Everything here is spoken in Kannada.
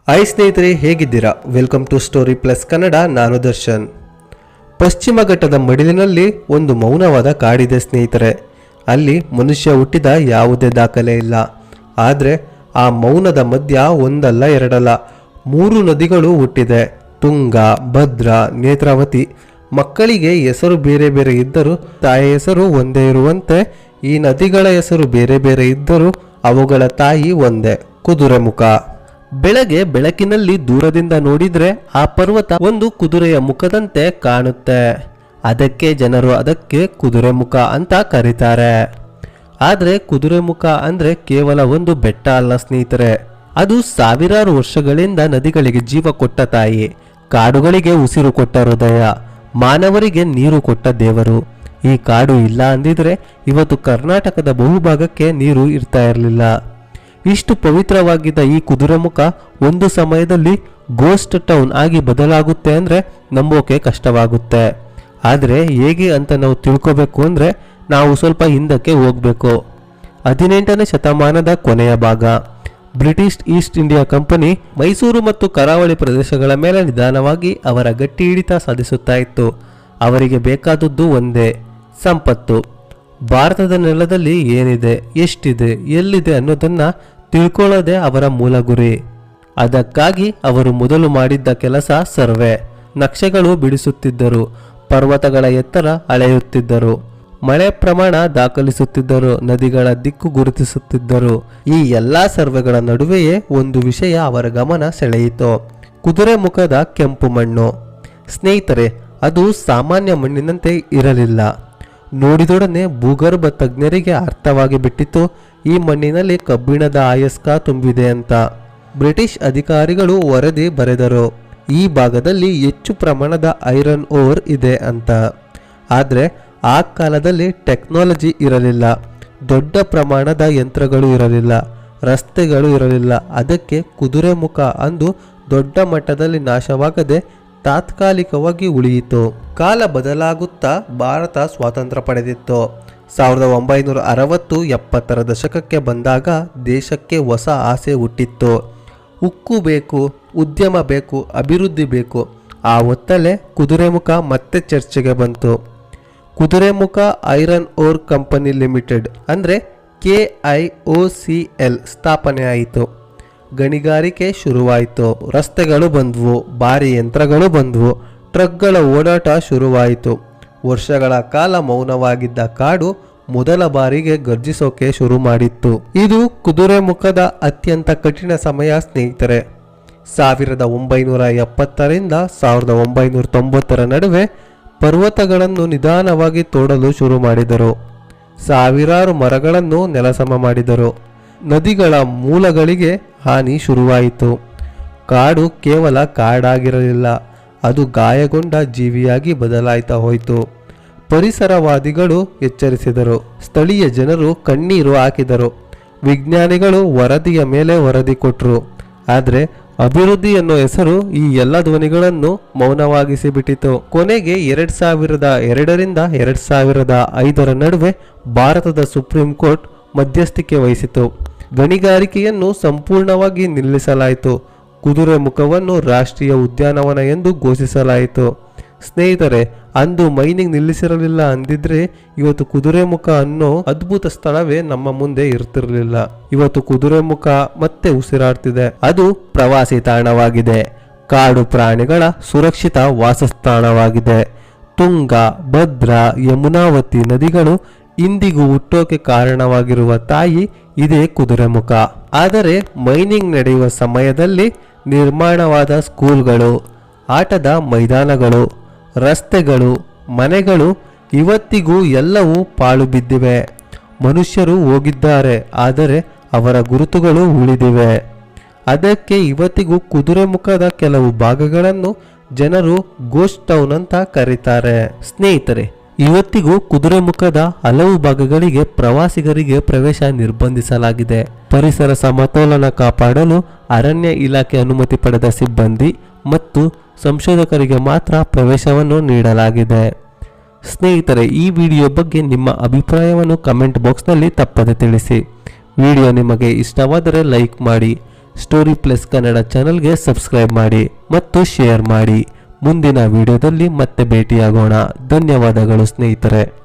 ಹಾಯ್ ಸ್ನೇಹಿತರೆ, ಹೇಗಿದ್ದೀರಾ? Welcome to story plus Kannada. ನಾನು ದರ್ಶನ್. ಪಶ್ಚಿಮ ಘಟ್ಟದ ಮಡಿಲಿನಲ್ಲಿ ಒಂದು ಮೌನವಾದ ಕಾಡಿದೆ ಸ್ನೇಹಿತರೆ. ಅಲ್ಲಿ ಮನುಷ್ಯ ಹುಟ್ಟಿದ ಯಾವುದೇ ದಾಖಲೆ ಇಲ್ಲ. ಆದರೆ ಆ ಮೌನದ ಮಧ್ಯ ಒಂದಲ್ಲ ಎರಡಲ್ಲ 3 ನದಿಗಳು ಹುಟ್ಟಿದೆ. ತುಂಗ, ಭದ್ರಾ, ನೇತ್ರಾವತಿ. ಮಕ್ಕಳಿಗೆ ಹೆಸರು ಬೇರೆ ಬೇರೆ ಇದ್ದರೂ ತಾಯಿ ಹೆಸರು ಒಂದೇ ಇರುವಂತೆ ಈ ನದಿಗಳ ಹೆಸರು ಬೇರೆ ಬೇರೆ ಇದ್ದರೂ ಅವುಗಳ ತಾಯಿ ಒಂದೇ, ಕುದುರೆಮುಖ. ಬೆಳಗ್ಗೆ ಬೆಳಕಿನಲ್ಲಿ ದೂರದಿಂದ ನೋಡಿದ್ರೆ ಆ ಪರ್ವತ ಒಂದು ಕುದುರೆಯ ಮುಖದಂತೆ ಕಾಣುತ್ತೆ. ಅದಕ್ಕೆ ಜನರು ಅದಕ್ಕೆ ಕುದುರೆಮುಖ ಅಂತ ಕರೀತಾರೆ. ಆದರೆ ಕುದುರೆಮುಖ ಅಂದ್ರೆ ಕೇವಲ ಒಂದು ಬೆಟ್ಟ ಅಲ್ಲ ಸ್ನೇಹಿತರೆ. ಅದು ಸಾವಿರಾರು ವರ್ಷಗಳಿಂದ ನದಿಗಳಿಗೆ ಜೀವ ಕೊಟ್ಟ ತಾಯಿ, ಕಾಡುಗಳಿಗೆ ಉಸಿರು ಕೊಟ್ಟ ಹೃದಯ, ಮಾನವರಿಗೆ ನೀರು ಕೊಟ್ಟ ದೇವರು. ಈ ಕಾಡು ಇಲ್ಲ ಅಂದಿದ್ರೆ ಇವತ್ತು ಕರ್ನಾಟಕದ ಬಹುಭಾಗಕ್ಕೆ ನೀರು ಇರ್ತಾ ಇರಲಿಲ್ಲ. ಇಷ್ಟು ಪವಿತ್ರವಾಗಿದ್ದ ಈ ಕುದುರೆಮುಖ ಒಂದು ಸಮಯದಲ್ಲಿ ಗೋಸ್ಟ್ ಟೌನ್ ಆಗಿ ಬದಲಾಗುತ್ತೆ ಅಂದ್ರೆ ನಂಬೋಕೆ ಕಷ್ಟವಾಗುತ್ತೆ. ಆದರೆ ಹೇಗೆ ಅಂತ ನಾವು ತಿಳ್ಕೋಬೇಕು ಅಂದ್ರೆ ನಾವು ಸ್ವಲ್ಪ ಹಿಂದಕ್ಕೆ ಹೋಗ್ಬೇಕು. 18ನೇ ಶತಮಾನದ ಕೊನೆಯ ಭಾಗ. British East India company Mysuru ಮತ್ತು ಕರಾವಳಿ ಪ್ರದೇಶಗಳ ಮೇಲೆ ನಿಧಾನವಾಗಿ ಅವರ ಗಟ್ಟಿ ಹಿಡಿತ ಸಾಧಿಸುತ್ತಾ ಇತ್ತು. ಅವರಿಗೆ ಬೇಕಾದದ್ದು ಒಂದೇ, ಸಂಪತ್ತು. ಭಾರತದ ನೆಲದಲ್ಲಿ ಏನಿದೆ, ಎಷ್ಟಿದೆ, ಎಲ್ಲಿದೆ ಅನ್ನೋದನ್ನ ತಿಳ್ಕೊಳ್ಳೋದೇ ಅವರ ಮೂಲ ಗುರಿ. ಅದಕ್ಕಾಗಿ ಅವರು ಮೊದಲು ಮಾಡಿದ್ದ ಕೆಲಸ ಸರ್ವೆ. ನಕ್ಷೆಗಳು ಬಿಡಿಸುತ್ತಿದ್ದರು, ಪರ್ವತಗಳ ಎತ್ತರ ಅಳೆಯುತ್ತಿದ್ದರು, ಮಳೆ ಪ್ರಮಾಣ ದಾಖಲಿಸುತ್ತಿದ್ದರು, ನದಿಗಳ ದಿಕ್ಕು ಗುರುತಿಸುತ್ತಿದ್ದರು. ಈ ಎಲ್ಲಾ ಸರ್ವೆಗಳ ನಡುವೆಯೇ ಒಂದು ವಿಷಯ ಅವರ ಗಮನ ಸೆಳೆಯಿತು. ಕುದುರೆಮುಖದ ಕೆಂಪು ಮಣ್ಣು. ಸ್ನೇಹಿತರೆ, ಅದು ಸಾಮಾನ್ಯ ಮಣ್ಣಿನಂತೆ ಇರಲಿಲ್ಲ. ನೋಡಿದೊಡನೆ ಭೂಗರ್ಭ ತಜ್ಞರಿಗೆ ಅರ್ಥವಾಗಿ ಬಿಟ್ಟಿತ್ತು ಈ ಮಣ್ಣಿನಲ್ಲಿ ಕಬ್ಬಿಣದ ಅಯಸ್ಕ ತುಂಬಿದೆ ಅಂತ. ಬ್ರಿಟಿಷ್ ಅಧಿಕಾರಿಗಳು ವರದಿ ಬರೆದರು, ಈ ಭಾಗದಲ್ಲಿ ಹೆಚ್ಚು ಪ್ರಮಾಣದ ಐರನ್ ಓರ್ ಇದೆ ಅಂತ. ಆದರೆ ಆ ಕಾಲದಲ್ಲಿ ಟೆಕ್ನಾಲಜಿ ಇರಲಿಲ್ಲ, ದೊಡ್ಡ ಪ್ರಮಾಣದ ಯಂತ್ರಗಳು ಇರಲಿಲ್ಲ, ರಸ್ತೆಗಳು ಇರಲಿಲ್ಲ. ಅದಕ್ಕೆ ಕುದುರೆಮುಖ ಅಂದು ದೊಡ್ಡ ಮಟ್ಟದಲ್ಲಿ ನಾಶವಾಗದೆ ತಾತ್ಕಾಲಿಕವಾಗಿ ಉಳಿಯಿತು. ಕಾಲ ಬದಲಾಗುತ್ತಾ ಭಾರತ ಸ್ವಾತಂತ್ರ್ಯ ಪಡೆದಿತ್ತು. 1960-70ರ ದಶಕಕ್ಕೆ ಬಂದಾಗ ದೇಶಕ್ಕೆ ಹೊಸ ಆಸೆ ಹುಟ್ಟಿತ್ತು. ಉಕ್ಕು ಬೇಕು, ಉದ್ಯಮ ಬೇಕು, ಅಭಿವೃದ್ಧಿ ಬೇಕು. ಆ ಹೊತ್ತಲ್ಲೇ ಕುದುರೆಮುಖ ಮತ್ತೆ ಚರ್ಚೆಗೆ ಬಂತು. Kudremukh iron ore company limited ಅಂದರೆ KIOCL ಸ್ಥಾಪನೆ ಆಯಿತು. ಗಣಿಗಾರಿಕೆ ಶುರುವಾಯಿತು. ರಸ್ತೆಗಳು ಬಂದವು, ಭಾರಿ ಯಂತ್ರಗಳು ಬಂದವು, ಟ್ರಕ್ಗಳ ಓಡಾಟ ಶುರುವಾಯಿತು. ವರ್ಷಗಳ ಕಾಲ ಮೌನವಾಗಿದ್ದ ಕಾಡು ಮೊದಲ ಬಾರಿಗೆ ಗರ್ಜಿಸೋಕೆ ಶುರು ಮಾಡಿತ್ತು. ಇದು ಕುದುರೆಮುಖದ ಅತ್ಯಂತ ಕಠಿಣ ಸಮಯ ಸ್ನೇಹಿತರೆ. 1970ರಿಂದ 1990ರ ನಡುವೆ ಪರ್ವತಗಳನ್ನು ನಿಧಾನವಾಗಿ ತೋಡಲು ಶುರು ಮಾಡಿದರು. ಸಾವಿರಾರು ಮರಗಳನ್ನು ನೆಲಸಮ ಮಾಡಿದರು. ನದಿಗಳ ಮೂಲಗಳಿಗೆ ಹಾನಿ ಶುರುವಾಯಿತು. ಕಾಡು ಕೇವಲ ಕಾಡಾಗಿರಲಿಲ್ಲ, ಅದು ಗಾಯಗೊಂಡ ಜೀವಿಯಾಗಿ ಬದಲಾಯ್ತಾ ಹೋಯಿತು. ಪರಿಸರವಾದಿಗಳು ಎಚ್ಚರಿಸಿದರು, ಸ್ಥಳೀಯ ಜನರು ಕಣ್ಣೀರು ಹಾಕಿದರು, ವಿಜ್ಞಾನಿಗಳು ವರದಿಯ ಮೇಲೆ ವರದಿ ಕೊಟ್ಟರು. ಆದರೆ ಅಭಿವೃದ್ಧಿ ಅನ್ನೋ ಹೆಸರು ಈ ಎಲ್ಲ ಧ್ವನಿಗಳನ್ನು ಮೌನವಾಗಿಸಿ ಬಿಟ್ಟಿತು. ಕೊನೆಗೆ 2002ರಿಂದ 2005ರ ನಡುವೆ ಭಾರತದ ಸುಪ್ರೀಂ ಕೋರ್ಟ್ ಮಧ್ಯಸ್ಥಿಕೆ ವಹಿಸಿತು. ಗಣಿಗಾರಿಕೆಯನ್ನು ಸಂಪೂರ್ಣವಾಗಿ ನಿಲ್ಲಿಸಲಾಯಿತು. ಕುದುರೆಮುಖವನ್ನು ರಾಷ್ಟ್ರೀಯ ಉದ್ಯಾನವನ ಎಂದು ಘೋಷಿಸಲಾಯಿತು. ಸ್ನೇಹಿತರೆ, ಅಂದು ಮೈನಿಂಗ್ ನಿಲ್ಲಿಸಿರಲಿಲ್ಲ ಅಂದಿದ್ರೆ ಇವತ್ತು ಕುದುರೆಮುಖ ಅನ್ನೋ ಅದ್ಭುತ ಸ್ಥಳವೇ ನಮ್ಮ ಮುಂದೆ ಇರ್ತಿರಲಿಲ್ಲ. ಇವತ್ತು ಕುದುರೆಮುಖ ಮತ್ತೆ ಉಸಿರಾಡ್ತಿದೆ. ಅದು ಪ್ರವಾಸಿ ತಾಣವಾಗಿದೆ, ಕಾಡು ಪ್ರಾಣಿಗಳ ಸುರಕ್ಷಿತ ವಾಸಸ್ಥಾನವಾಗಿದೆ. ತುಂಗ, ಭದ್ರಾ, ಯಮುನಾವತಿ ನದಿಗಳು ಇಂದಿಗೂ ಹುಟ್ಟೋಕೆ ಕಾರಣವಾಗಿರುವ ತಾಯಿ ಇದೇ ಕುದುರೆಮುಖ. ಆದರೆ ಮೈನಿಂಗ್ ನಡೆಯುವ ಸಮಯದಲ್ಲಿ ನಿರ್ಮಾಣವಾದ ಸ್ಕೂಲ್ಗಳು, ಆಟದ ಮೈದಾನಗಳು, ರಸ್ತೆಗಳು, ಮನೆಗಳು ಇವತ್ತಿಗೂ ಎಲ್ಲವೂ ಪಾಳು ಬಿದ್ದಿವೆ. ಮನುಷ್ಯರು ಹೋಗಿದ್ದಾರೆ, ಆದರೆ ಅವರ ಗುರುತುಗಳು ಉಳಿದಿವೆ. ಅದಕ್ಕೆ ಇವತ್ತಿಗೂ ಕುದುರೆಮುಖದ ಕೆಲವು ಭಾಗಗಳನ್ನು ಜನರು ಗೋಸ್ಟ್ ಟೌನ್ ಅಂತ ಕರೀತಾರೆ. ಸ್ನೇಹಿತರೆ, ಇವತ್ತಿಗೂ ಕುದುರೆಮುಖದ ಹಲವು ಭಾಗಗಳಿಗೆ ಪ್ರವಾಸಿಗರಿಗೆ ಪ್ರವೇಶ ನಿರ್ಬಂಧಿಸಲಾಗಿದೆ. ಪರಿಸರ ಸಮತೋಲನ ಕಾಪಾಡಲು ಅರಣ್ಯ ಇಲಾಖೆ ಅನುಮತಿ ಪಡೆದ ಸಿಬ್ಬಂದಿ ಮತ್ತು ಸಂಶೋಧಕರಿಗೆ ಮಾತ್ರ ಪ್ರವೇಶವನ್ನು ನೀಡಲಾಗಿದೆ. ಸ್ನೇಹಿತರೆ, ಈ ವಿಡಿಯೋ ಬಗ್ಗೆ ನಿಮ್ಮ ಅಭಿಪ್ರಾಯವನ್ನು ಕಮೆಂಟ್ ಬಾಕ್ಸ್ನಲ್ಲಿ ತಪ್ಪದೆ ತಿಳಿಸಿ. ವಿಡಿಯೋ ನಿಮಗೆ ಇಷ್ಟವಾದರೆ ಲೈಕ್ ಮಾಡಿ, ಸ್ಟೋರಿ ಪ್ಲಸ್ ಕನ್ನಡ ಚಾನಲ್ಗೆ ಸಬ್ಸ್ಕ್ರೈಬ್ ಮಾಡಿ ಮತ್ತು ಶೇರ್ ಮಾಡಿ. ಮುಂದಿನ ವಿಡಿಯೋದಲ್ಲಿ ಮತ್ತೆ ಭೇಟಿಯಾಗೋಣ. ಧನ್ಯವಾದಗಳು ಸ್ನೇಹಿತರೆ.